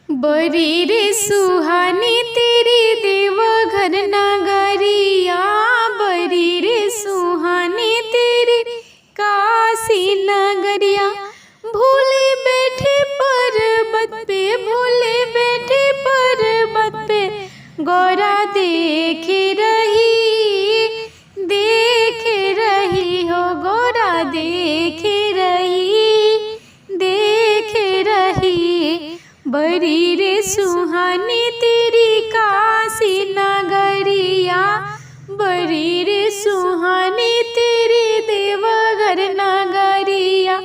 बड़ी रे सुहानी तेरी देवघर नगरिया, बड़ी रे सुहानी तेरी काशी नगरिया। भूले बैठे पर्वत पे, भूले बैठे पर्वत पे, गौरा देख रही हो गौरा देख रही। बड़ी रे सुहानी तेरी काशी नगरिया, बड़ी रे सुहानी तेरी देवघर नगरिया।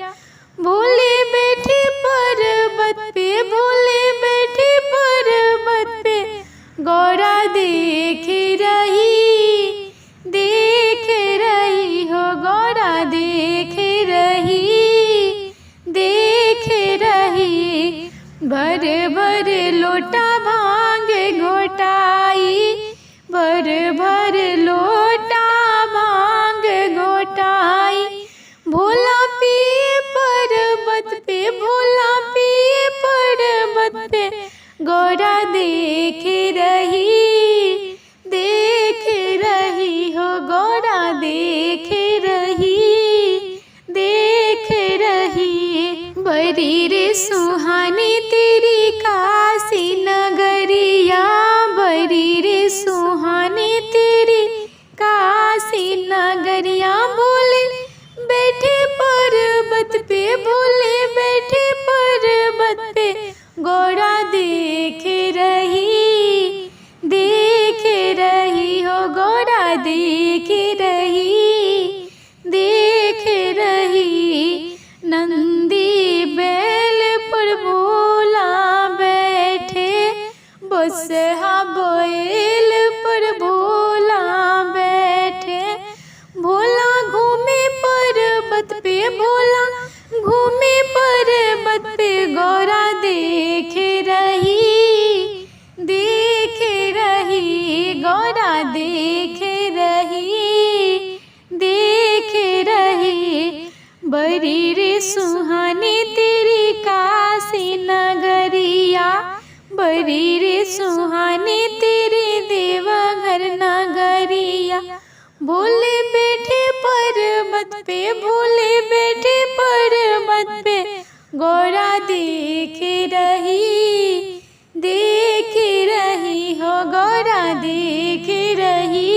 भोले बैठे पर्वत पे, भोले बैठे पर्वत पे, गौरा देख रही हो गौरा देख रही। भर भर लोटा भांग घोटाई, भर भर लोटा भांग घोटाई। भोला पिए पर्वत पे, भोला पिए पर्वत पे, गौरा देख रही हो गौरा देख रही। बड़ी रे सुहानी तेरी काशी नगरिया, बड़ी रे सुहानी तेरी काशी नगरिया। भोले बैठे पर्वत पे, भोले बैठे पर्वत पे, गौरा देख रही हो गौरा देख रही। नंदी बैल पर भोला बैठे, बसहा बैल पर भोला बैठे। भोला घूमे पर्वत पे, भोला घूमे पर्वत पे, गौरा देख रही गौरा देख रही। बड़ी रे सुहानी तेरी काशी नगरिया, बड़ी रे सुहानी तेरी देवघर नगरिया। भोले बैठे पर्वत पे, भोले बैठे पर्वत पे, गौरा देख रही हो गौरा देख रही।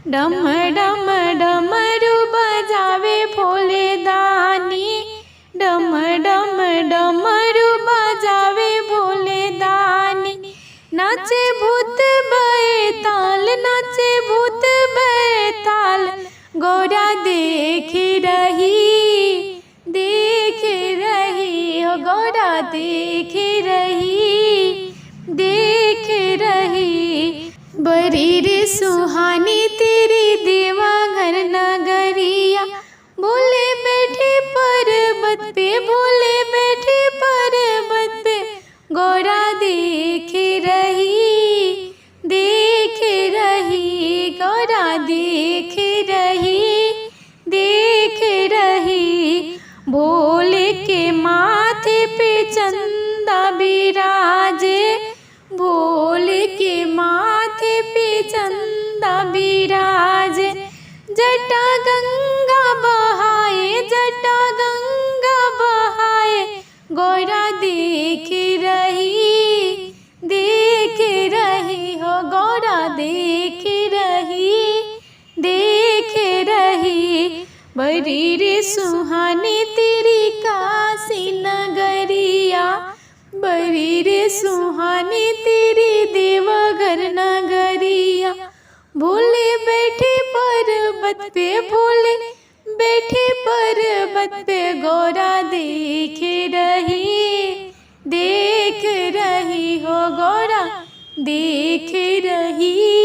डम डम डमरू बजावे भोले दानी, डम डम डमरू बजावे भोले दानी। नाचे भूत बैताल, नाचे भूत बैताल, गौरा देख रही हो गौरा देख रही। बड़ी रे सुहानी तेरी देवघर नगरिया, भोले बैठे पर्वत पे, भोले बैठे पर्वत पे, गौरा देख रही गौरा देख रही। भोले के माथे पे चंदा बिराजे, भोले के माथे पे चंदा बिराजे। जटा गंगा बहाए, जटा गंगा बहाए, गौरा देख रही हो गौरा देख रही। बड़ी रे सुहानी तेरी काशी नगरिया, बड़ी रे सुहानी तेरी देवघर नगरिया। भोले बैठे पर्वत पे, भोले बैठे पर्वत पे, गौरा देख रही हो गौरा देख रही।